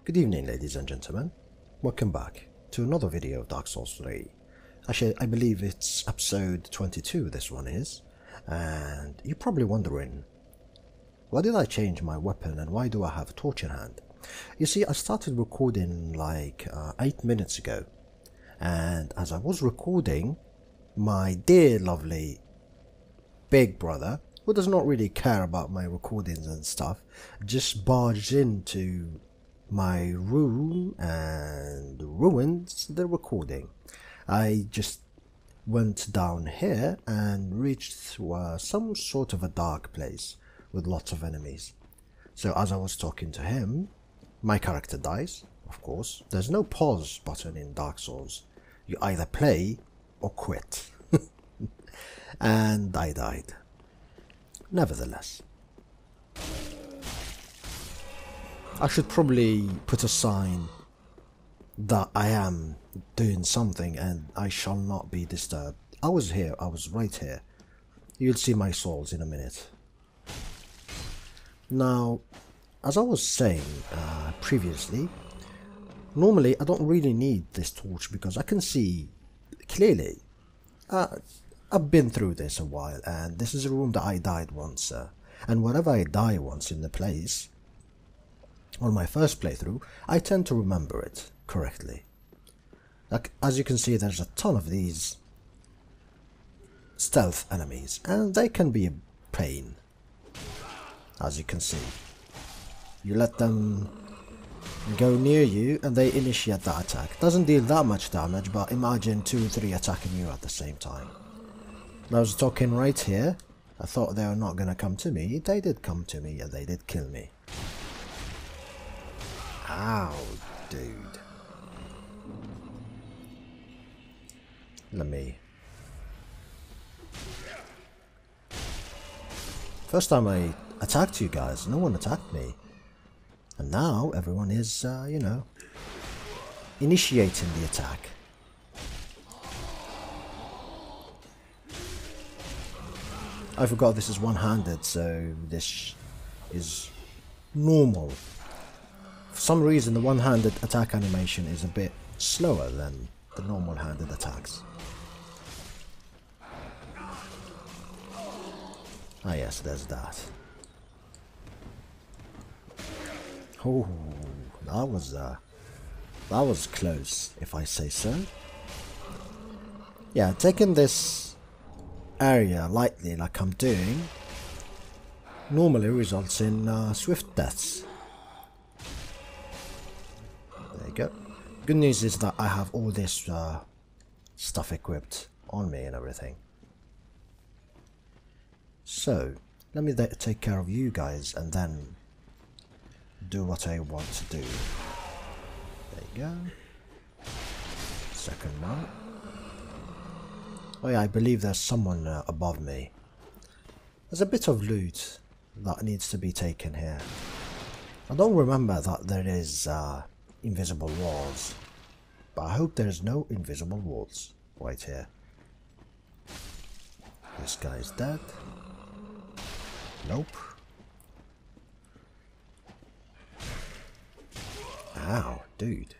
Good evening, ladies and gentlemen. Welcome back to another video of Dark Souls 3. Actually, I believe it's episode 22 this one is. And you're probably wondering, why did I change my weapon and why do I have a torch in hand? You see, I started recording like 8 minutes ago. And as I was recording, my dear lovely big brother, who does not really care about my recordings and stuff, just barged into my room and ruined the recording. I just went down here and reached some sort of a dark place with lots of enemies. So as I was talking to him, my character dies, of course. There's no pause button in Dark Souls. You either play or quit. And I died. Nevertheless, I should probably put a sign that I am doing something and I shall not be disturbed. I was here, I was right here. You'll see my souls in a minute. Now, as I was saying previously, normally I don't really need this torch because I can see clearly. I've been through this a while, and this is a room that I died once, and whenever I die once in the place, on my first playthrough, I tend to remember it correctly. Like, as you can see, there's a ton of these stealth enemies, and they can be a pain, as you can see. You let them go near you, and they initiate that attack. Doesn't deal that much damage, but imagine 2 or 3 attacking you at the same time. I was talking right here. I thought they were not gonna come to me. They did come to me and they did kill me. Ow, dude. Let me... First time I attacked you guys, no one attacked me. And now everyone is, you know, initiating the attack. I forgot this is one-handed, so this is normal. For some reason, the one-handed attack animation is a bit slower than the normal handed attacks. Ah yes, there's that. Oh, that was close, if I say so. Yeah, taking this area lightly like I'm doing normally results in swift deaths. There you go. Good news is that I have all this stuff equipped on me and everything. So let me take care of you guys and then do what I want to do. There you go. Second one. Oh yeah, I believe there's someone above me. There's a bit of loot that needs to be taken here. I don't remember that there is invisible walls, but I hope there's no invisible walls right here. This guy's dead. Nope. Ow, dude.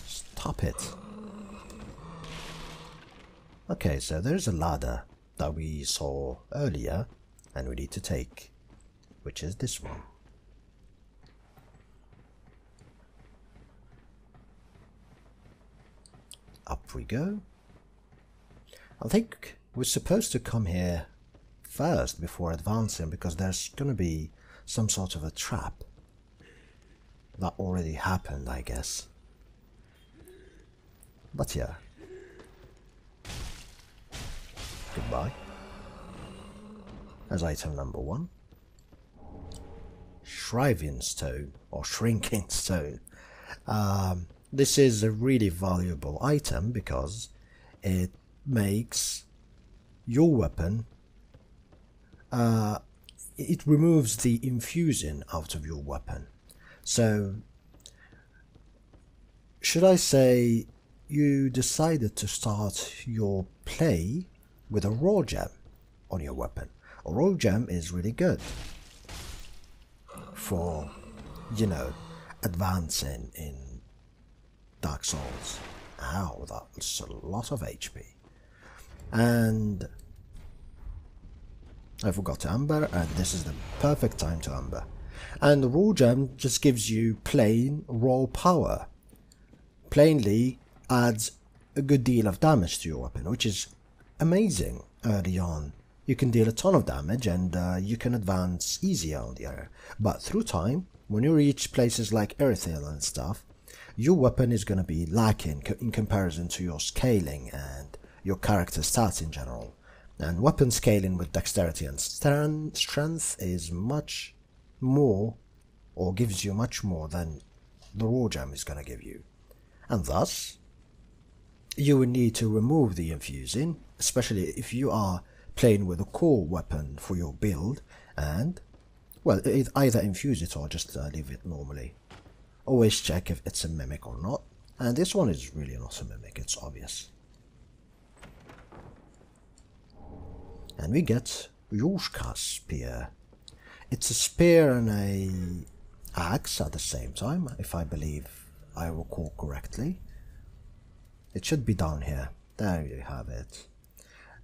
Stop it. Okay, so there's a ladder that we saw earlier and we need to take, which is this one. Up we go. I think we're supposed to come here first before advancing because there's gonna be some sort of a trap. That already happened, I guess. But yeah. Goodbye. As item number 1. Shriving stone or shrinking stone. This is a really valuable item because it makes your weapon, it removes the infusing out of your weapon. So, should I say you decided to start your play with a raw gem on your weapon. A raw gem is really good for, you know, advancing in Dark Souls. Ow, that's a lot of HP. And I forgot to amber, and this is the perfect time to amber. And the raw gem just gives you plain raw power. Plainly adds a good deal of damage to your weapon, which is amazing early on. You can deal a ton of damage and you can advance easier on the area. But through time, when you reach places like Irithyl and stuff, your weapon is going to be lacking in comparison to your scaling and your character stats in general. And weapon scaling with dexterity and strength is much more, or gives you much more than the raw gem is going to give you. And thus, you will need to remove the infusing, especially if you are playing with a core weapon for your build, and, well, either infuse it or just leave it normally. Always check if it's a mimic or not, and this one is really not a mimic, it's obvious. And we get Yoshka's spear. It's a spear and a axe at the same time, if I believe I recall correctly. It should be down here. There you have it.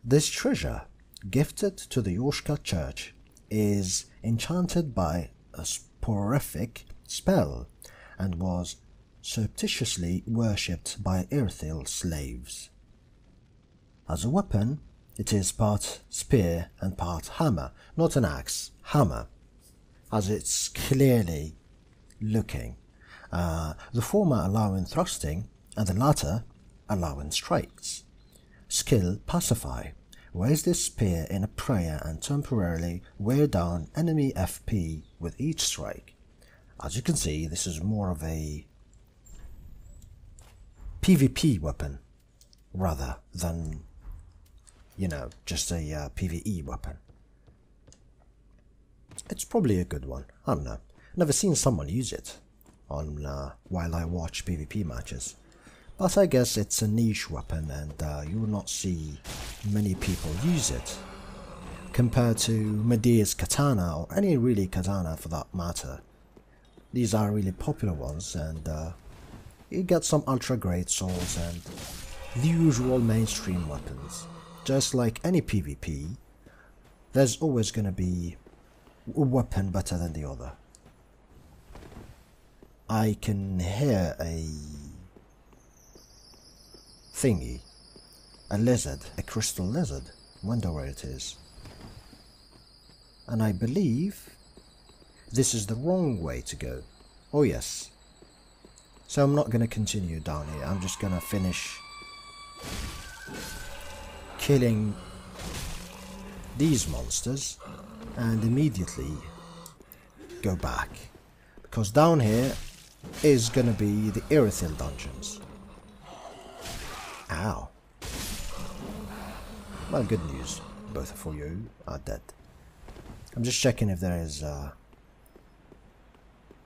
This treasure, gifted to the Yoshka church, is enchanted by a sporific spell and was surreptitiously worshipped by Irithyl slaves. As a weapon, it is part spear and part hammer, not an axe, hammer, as it's clearly looking. The former allowing thrusting and the latter allowing strikes. Skill Pacify. Raise this spear in a prayer and temporarily wear down enemy FP with each strike. As you can see, this is more of a PvP weapon rather than, you know, just a PvE weapon. It's probably a good one. I don't know. Never seen someone use it on while I watch PvP matches. But I guess it's a niche weapon and you will not see many people use it compared to Medea's katana or any really katana for that matter. These are really popular ones, and you get some ultra great swords and the usual mainstream weapons. Just like any PvP, there's always going to be a weapon better than the other. I can hear a thingy, a lizard, a crystal lizard. Wonder where it is. And I believe this is the wrong way to go. Oh yes. So I'm not going to continue down here. I'm just going to finish killing these monsters and immediately go back. Because down here is going to be the Irithyl dungeons. Ow. Well, good news. Both of you are dead. I'm just checking if there is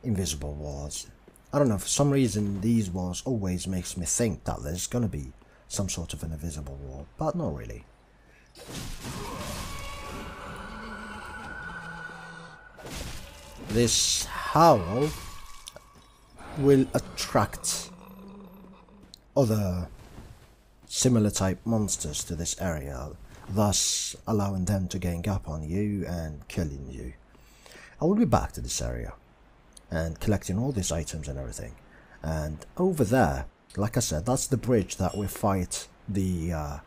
invisible walls. I don't know, for some reason these walls always makes me think that there's gonna be some sort of an invisible wall, but not really. This howl will attract other similar type monsters to this area, thus allowing them to gang up on you and killing you. I will be back to this area and collecting all these items and everything. And over there, like I said, that's the bridge that we fight the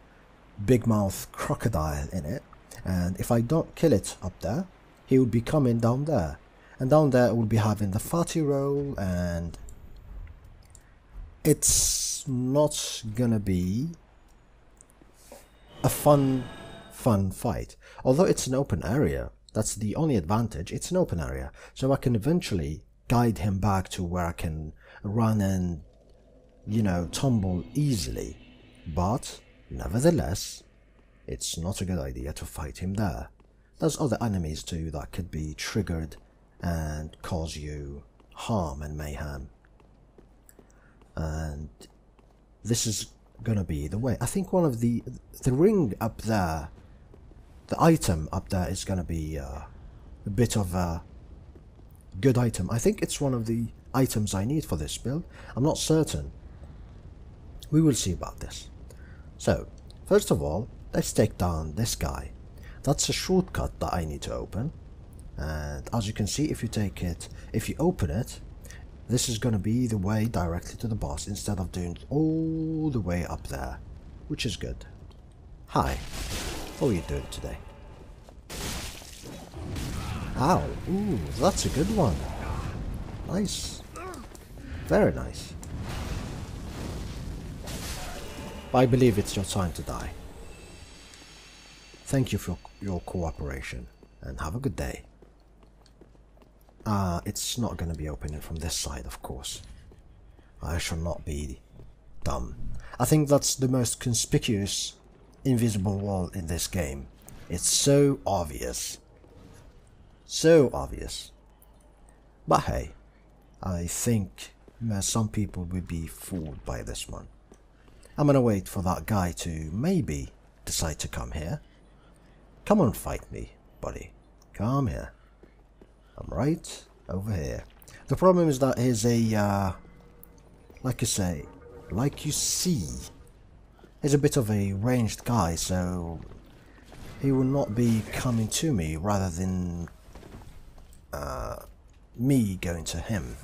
big mouth crocodile in it. And if I don't kill it up there, he would be coming down there. And down there we'll be having the fatty roll, and it's not gonna be a fun fight. Although it's an open area, that's the only advantage, it's an open area. So I can eventually guide him back to where I can run and, you know, tumble easily. But, nevertheless, it's not a good idea to fight him there. There's other enemies too that could be triggered and cause you harm and mayhem. And this is gonna be the way. I think one of the ring up there, the item up there is gonna be a bit of a good item. I think it's one of the items I need for this build. I'm not certain. We will see about this. So, first of all, let's take down this guy. That's a shortcut that I need to open. And as you can see, if you open it, this is going to be the way directly to the boss instead of doing it all the way up there, which is good. Hi, how are you doing today? Ow, ooh, that's a good one. Nice. Very nice. I believe it's your time to die. Thank you for your cooperation, and have a good day. It's not going to be opening from this side, of course. I shall not be dumb. I think that's the most conspicuous invisible wall in this game. It's so obvious. So obvious. But hey, I think some people will be fooled by this one. I'm gonna wait for that guy to maybe decide to come here. Come on, fight me, buddy. Come here. I'm right over here. The problem is that he's a, like you see, he's a bit of a ranged guy, so he will not be coming to me rather than me going to him.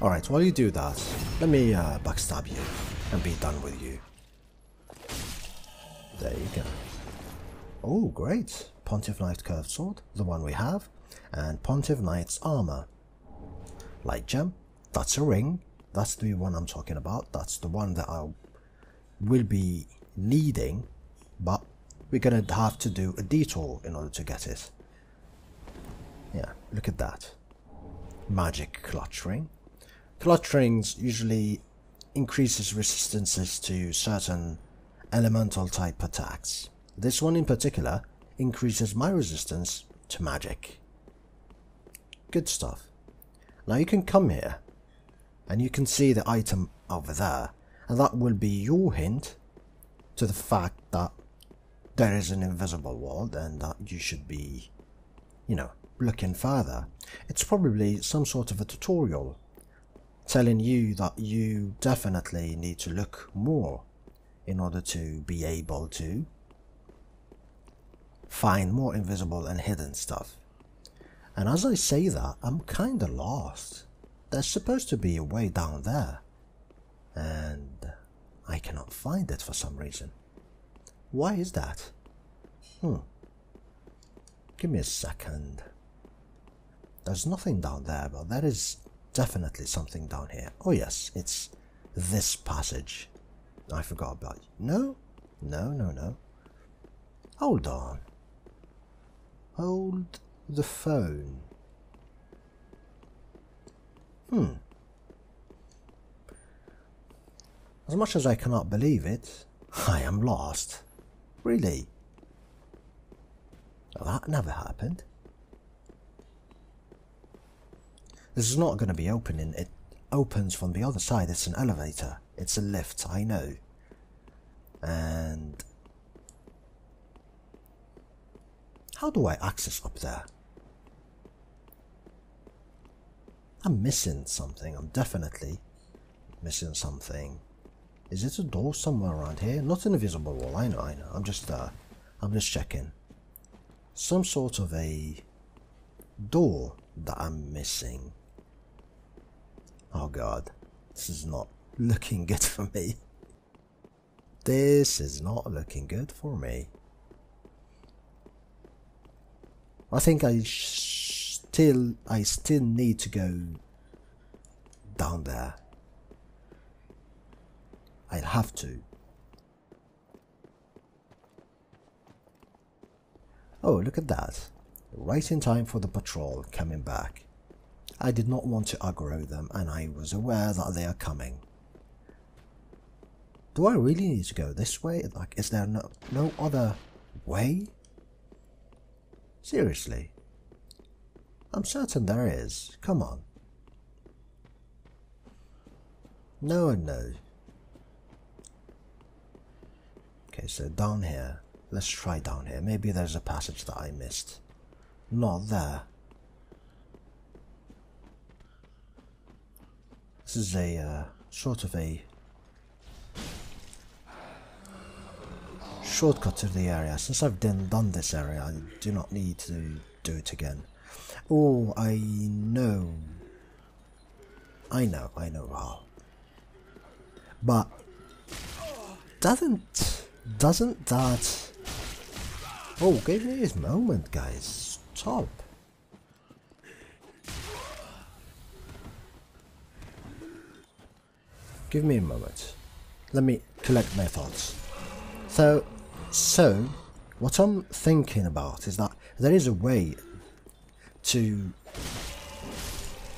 Alright, while you do that, let me backstab you and be done with you. There you go. Oh, great. Pontiff Knight Curved Sword, the one we have, and Pontiff Knight's Armor. Light Gem, that's a ring. That's the one I'm talking about. That's the one that I will be needing, but we're gonna have to do a detour in order to get it. Yeah, look at that. Magic Clutch Ring. Clutch Rings usually increases resistances to certain elemental type attacks. This one in particular increases my resistance to magic. Good stuff. Now you can come here and you can see the item over there, and that will be your hint to the fact that there is an invisible wall and that you should be, you know, looking further. It's probably some sort of a tutorial telling you that you definitely need to look more in order to be able to find more invisible and hidden stuff. And as I say that, I'm kinda lost. There's supposed to be a way down there, and I cannot find it for some reason. Why is that? Give me a second. There's nothing down there, but there is definitely something down here. Oh yes, it's this passage. I forgot about it. No. Hold on. Hold the phone. As much as I cannot believe it, I am lost. Really? Well, that never happened. This is not going to be opening. It opens from the other side. It's an elevator. It's a lift, I know. And how do I access up there? I'm missing something. I'm definitely missing something. Is it a door somewhere around here? Not an invisible wall. I know. I'm just checking. Some sort of a door that I'm missing. Oh god, this is not looking good for me. This is not looking good for me. I think I still need to go down there. I'd have to. Oh, look at that. Right in time for the patrol coming back. I did not want to aggro them, and I was aware that they are coming. Do I really need to go this way? Like, is there no other way? Seriously? I'm certain there is. Come on. No and no. Okay, so down here. Let's try down here. Maybe there's a passage that I missed. Not there. This is a sort of a shortcut to the area. Since I've done this area, I do not need to do it again. Oh, I know how. But doesn't that... Oh, give me his moment, guys. Stop. Give me a moment. Let me collect my thoughts. So, what I'm thinking about is that there is a way to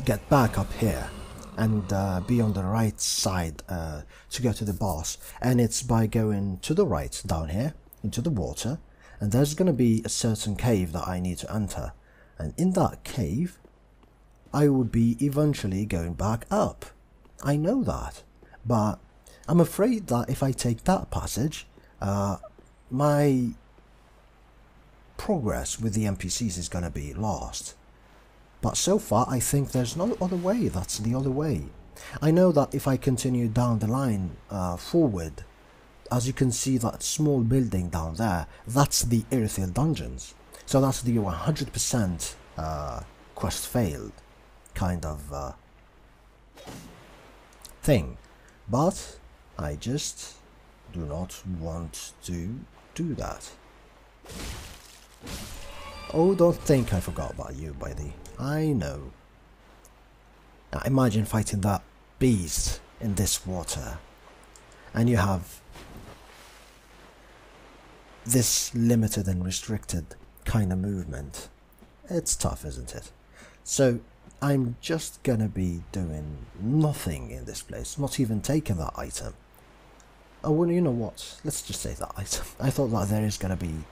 get back up here and be on the right side to go to the boss, and it's by going to the right down here into the water, and there's going to be a certain cave that I need to enter, and in that cave I would be eventually going back up. I know that, but I'm afraid that if I take that passage, my progress with the NPCs is going to be lost. But so far I think there's no other way. That's the other way. I know that if I continue down the line forward, as you can see that small building down there, that's the Irithyl dungeons. So that's the 100% quest failed kind of thing. But I just do not want to do that. Oh, don't think I forgot about you, buddy. I know. Now imagine fighting that beast in this water, and you have this limited and restricted kind of movement. It's tough, isn't it? So I'm just gonna be doing nothing in this place, not even taking that item. Oh, well, you know what? Let's just say that item. I thought that there is gonna be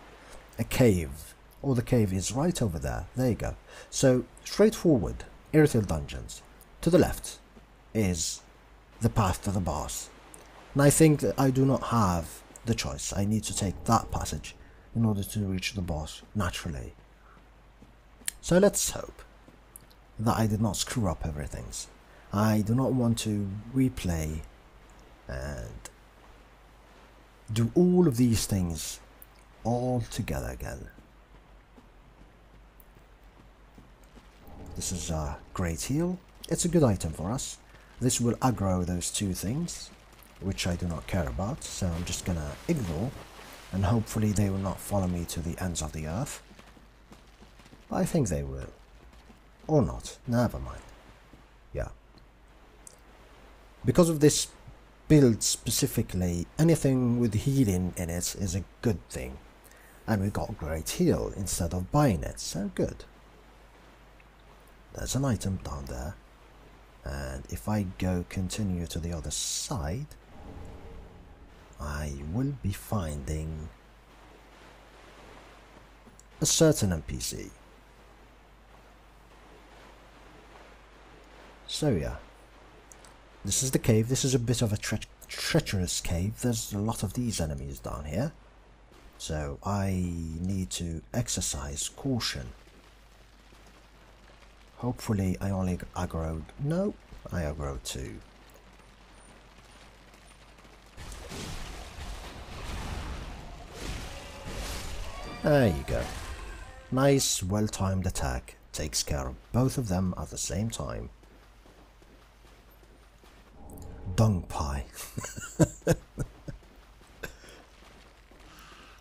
a cave. Oh, the cave is right over there. There you go. So, straight forward, Irithyl dungeons. To the left is the path to the boss. And I think that I do not have the choice. I need to take that passage in order to reach the boss naturally. So let's hope that I did not screw up everything. I do not want to replay and do all of these things all together again. This is a great heal. It's a good item for us. This will aggro those two things, which I do not care about, so I'm just gonna ignore, and hopefully they will not follow me to the ends of the earth. I think they will. Or not. Never mind. Yeah. Because of this build specifically, anything with healing in it is a good thing. And we got great heal instead of buying it, so good. There's an item down there, and if I go continue to the other side, I will be finding a certain NPC. So yeah, this is the cave. This is a bit of a treacherous cave. There's a lot of these enemies down here, so I need to exercise caution. Hopefully I only aggroed... No, I aggroed too. There you go. Nice, well-timed attack. Takes care of both of them at the same time. Dung pie.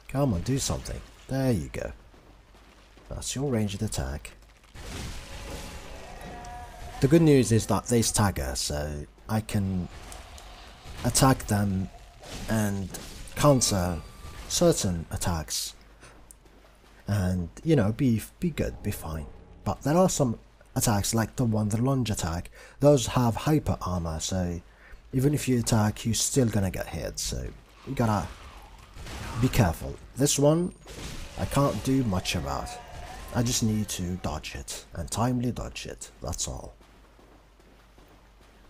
Come on, do something. There you go. That's your ranged attack. The good news is that they stagger, so I can attack them and counter certain attacks and, you know, be good, be fine. But there are some attacks like the lunge attack. Those have hyper armor, so even if you attack, you're still gonna get hit, so you gotta be careful. This one, I can't do much about. I just need to dodge it, and timely dodge it, that's all.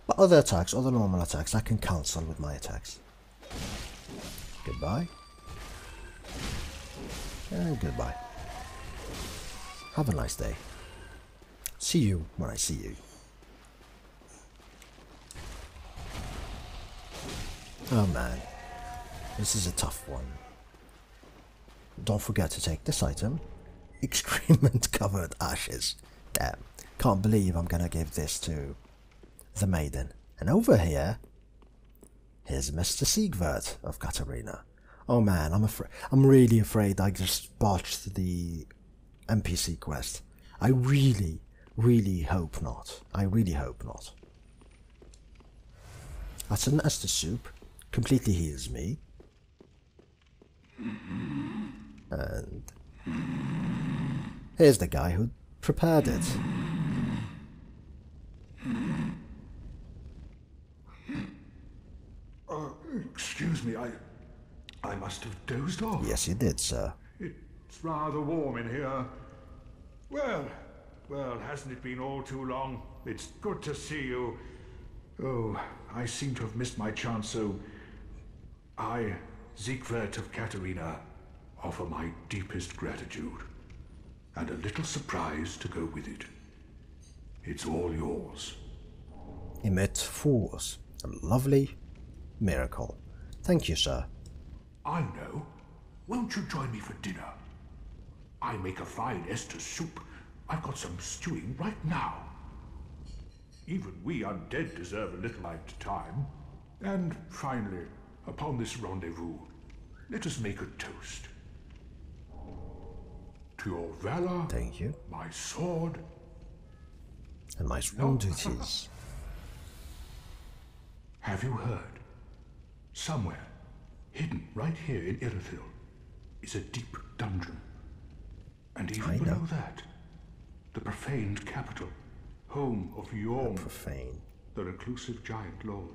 But other attacks, other normal attacks, I can cancel with my attacks. Goodbye. And goodbye. Have a nice day. See you when I see you. Oh man, this is a tough one. Don't forget to take this item. Excrement covered ashes. Damn, can't believe I'm gonna give this to the maiden. And over here, here's Mr. Siegward of Katarina. Oh man, I'm really afraid I just botched the NPC quest. I really hope not. I really hope not. That's an Estus soup. Completely heals me. And here's the guy who prepared it. Excuse me, I must have dozed off. Yes, you did, sir. It's rather warm in here. Well, hasn't it been all too long? It's good to see you. Oh, I seem to have missed my chance, so I, Siegward of Katarina, offer my deepest gratitude, and a little surprise to go with it. It's all yours. Emit force. A lovely miracle. Thank you, sir. I know. Won't you join me for dinner? I make a fine Estus soup. I've got some stewing right now. Even we undead deserve a little time. And finally, upon this rendezvous, let us make a toast. To your valor, thank you, my sword, and my sworn duties. Have you heard? Somewhere, hidden right here in Irithyl, is a deep dungeon. And even below that, the profaned capital, home of Yagami, the reclusive giant lord.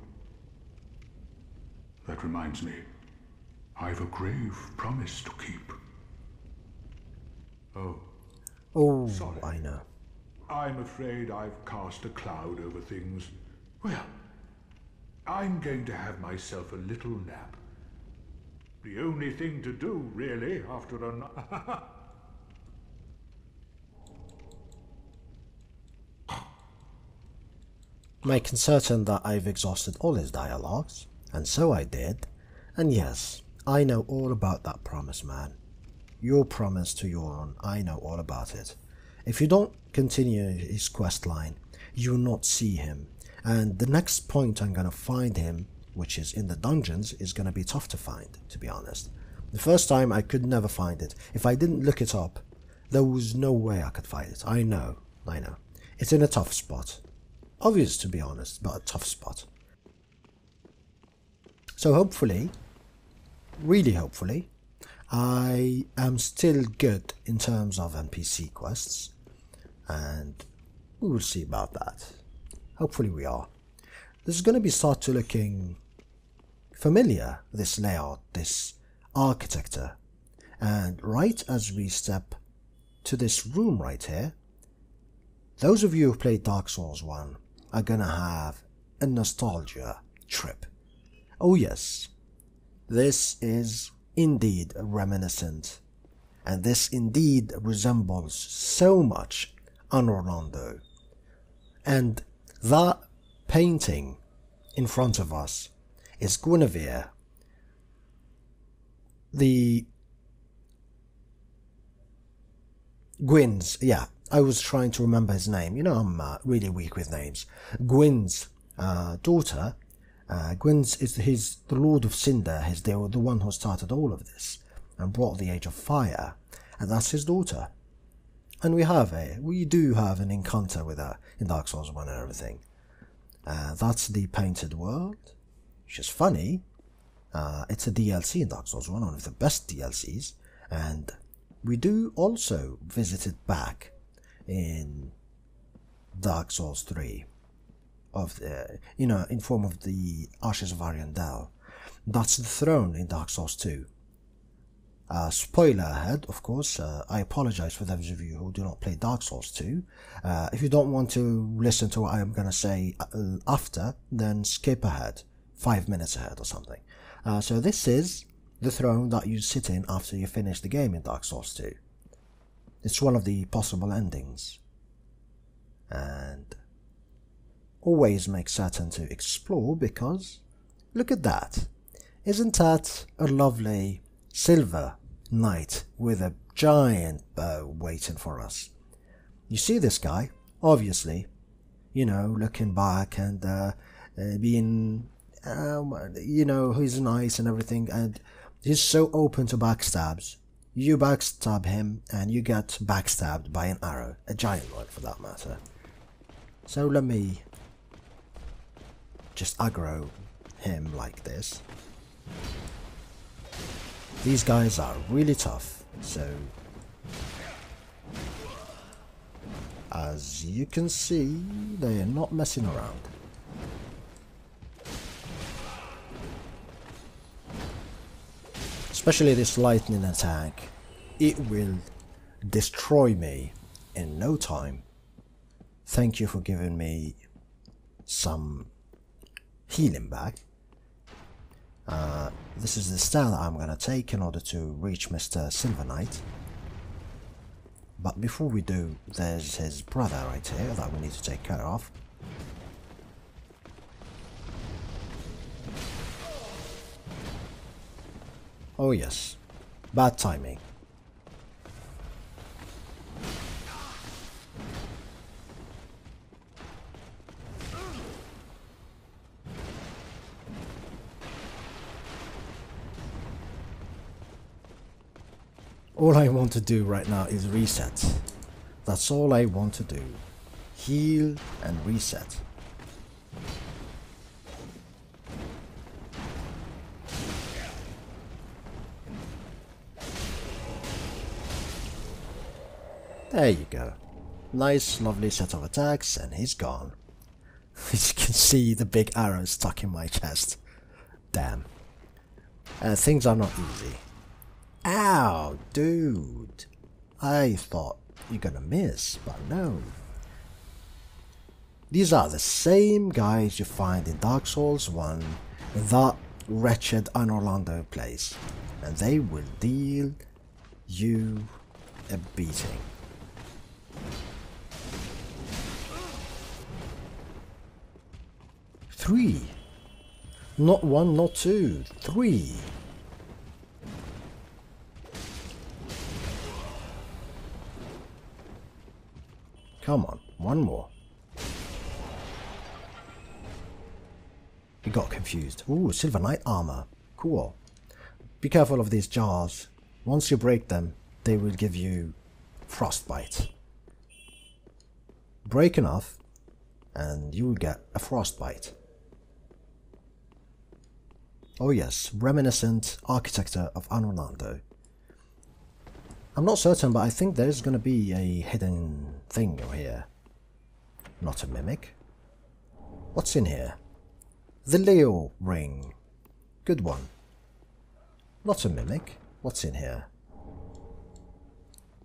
That reminds me, I've a grave promise to keep. Oh, sorry. I know. I'm afraid I've cast a cloud over things. Well, I'm going to have myself a little nap. The only thing to do, really, after a making certain that I've exhausted all his dialogues, and so I did, and yes, I know all about that promise, man. Your promise to Euron, I know all about it. If you don't continue his quest line, you will not see him, and the next point I'm gonna find him, which is in the dungeons, is gonna be tough to find, to be honest. The first time I could never find it. If I didn't look it up, there was no way I could find it. I know. It's in a tough spot. Obvious, to be honest, but a tough spot. So hopefully, really hopefully, I am still good in terms of NPC quests, and we will see about that. Hopefully we are. This is going to be start to looking familiar, this layout, this architecture, and right as we step to this room right here, those of you who played Dark Souls 1 are gonna have a nostalgia trip. Oh yes, this is indeed reminiscent, and this indeed resembles so much on Orlando. And that painting in front of us is Guinevere, the Gwyn's, yeah, I was trying to remember his name. You know, I'm really weak with names. Gwyn's daughter. Gwyn's is the Lord of Cinder. The one who started all of this and brought the Age of Fire, and that's his daughter. And we do have an encounter with her in Dark Souls 1 and everything. That's the painted world, which is funny. It's a DLC in Dark Souls 1, one of the best DLCs, and we do also visit it back in Dark Souls 3, in form of the Ashes of Ariandel. That's the throne in Dark Souls 2. Spoiler ahead, of course. I apologize for those of you who do not play Dark Souls 2. If you don't want to listen to what I am going to say after, then skip ahead, 5 minutes ahead or something. So this is the throne that you sit in after you finish the game in Dark Souls 2. It's one of the possible endings. And always make certain to explore, because look at that. Isn't that a lovely silver knight with a giant bow waiting for us? You see this guy, obviously, you know, looking back and being, you know, he's nice and everything, and he's so open to backstabs. You backstab him and you get backstabbed by an arrow, a giant one for that matter. So let me just aggro him like this. These guys are really tough, so as you can see, they are not messing around. Especially this lightning attack, it will destroy me in no time. Thank you for giving me some healing back. This is the style that I'm going to take in order to reach Mr. Silver Knight. But before we do, there's his brother right here that we need to take care of. Oh yes, bad timing. All I want to do right now is reset. That's all I want to do. Heal and reset. There you go. Nice, lovely set of attacks, and he's gone. As you can see, the big arrow stuck in my chest. Damn. Things are not easy. Ow, dude. I thought you're gonna miss, but no. These are the same guys you find in Dark Souls 1 in that wretched Orlando place, and they will deal you a beating. Three. Not one, not two, three. Come on, one more. He got confused. Ooh, Silver Knight armor. Cool. Be careful of these jars. Once you break them, they will give you frostbite. Break enough, and you will get a frostbite. Oh yes, reminiscent architecture of Orlando. I'm not certain, but I think there's gonna be a hidden thing here. Not a mimic. What's in here? The Leo ring. Good one. Not a mimic. What's in here?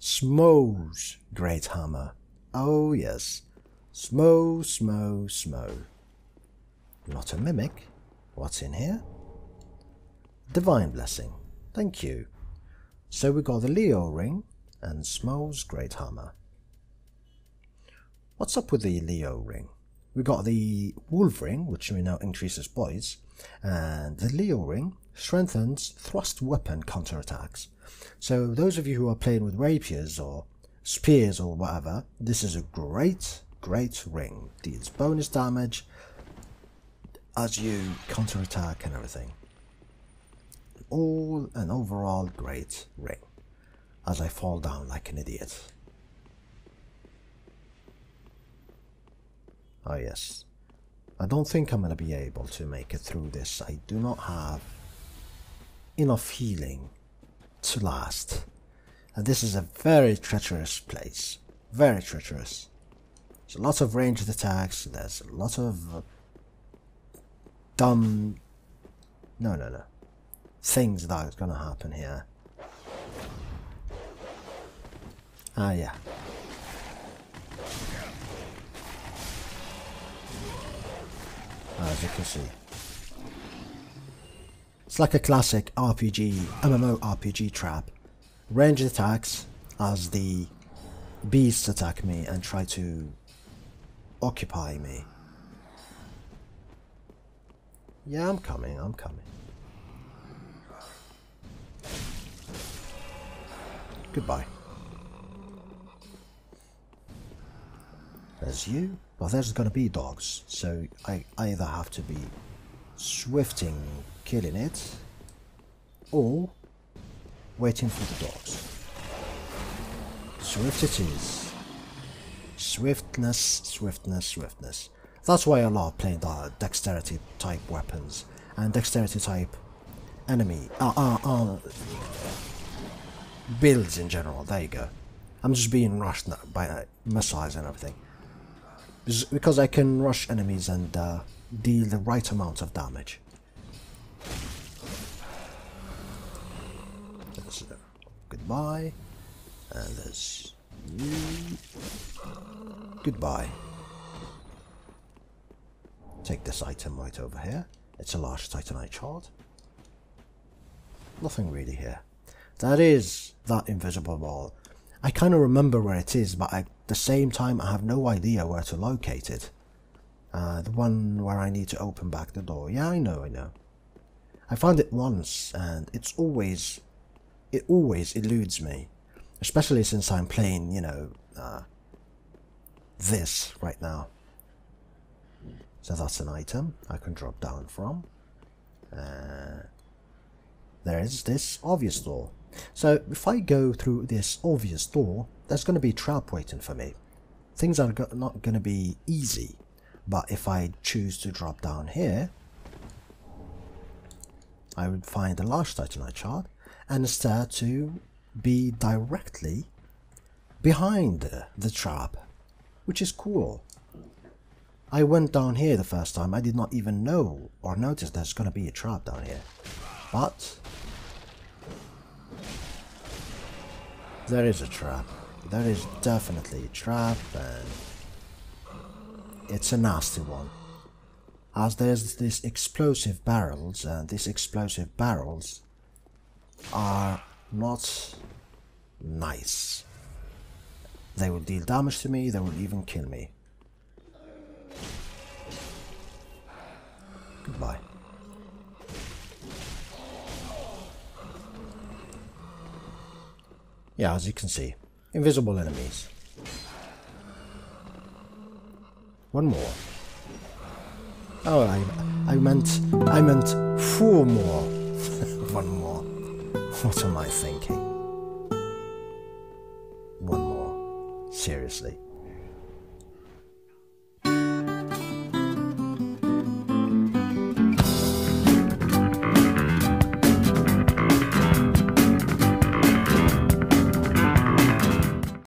Smo's great hammer. Oh yes. Smo. Not a mimic. What's in here? Divine blessing. Thank you. So we got the Leo ring and Smo's great hammer. What's up with the Leo ring? We got the Wolf ring, which we know increases poise, and the Leo ring strengthens thrust weapon counterattacks. So those of you who are playing with rapiers or spears or whatever, this is a great ring. Deals bonus damage as you counterattack and everything. All an overall great ring, as I fall down like an idiot. Oh yes, I don't think I'm gonna be able to make it through this. I do not have enough healing to last, and this is a very treacherous place, very treacherous. There's a lot of ranged attacks, there's a lot of dumb no things that is gonna happen here. Ah yeah. As you can see, it's like a classic RPG, MMORPG trap. Ranged attacks as the beasts attack me and try to occupy me. Yeah, I'm coming. Goodbye. There's you. Well, there's gonna be dogs, so I either have to be swifting killing it, or waiting for the dogs. Swift it is. Swiftness, swiftness, swiftness. That's why I love playing the dexterity type weapons and dexterity type enemy builds in general. There you go. I'm just being rushed by missiles and everything. Because I can rush enemies and deal the right amount of damage. There's, goodbye. And there's you. Goodbye. Take this item right over here. It's a large titanite shard. Nothing really here. That is that invisible wall. I kind of remember where it is, but at the same time I have no idea where to locate it. The one where I need to open back the door. Yeah, I know. I found it once, and it always eludes me. Especially since I'm playing, you know, this right now. So that's an item I can drop down from. There is this obvious door. So if I go through this obvious door, there's going to be a trap waiting for me. Things are not going to be easy. But if I choose to drop down here, I would find a large titanite shard and start to be directly behind the trap, which is cool. I went down here the first time. I did not even know or notice there's going to be a trap down here. But there is a trap. There is definitely a trap, and it's a nasty one. As there's these explosive barrels, and these explosive barrels are not nice. They will deal damage to me, they will even kill me. Goodbye. Yeah, as you can see, invisible enemies. One more. Oh, I meant 4 more. 1 more. What am I thinking? 1 more. Seriously.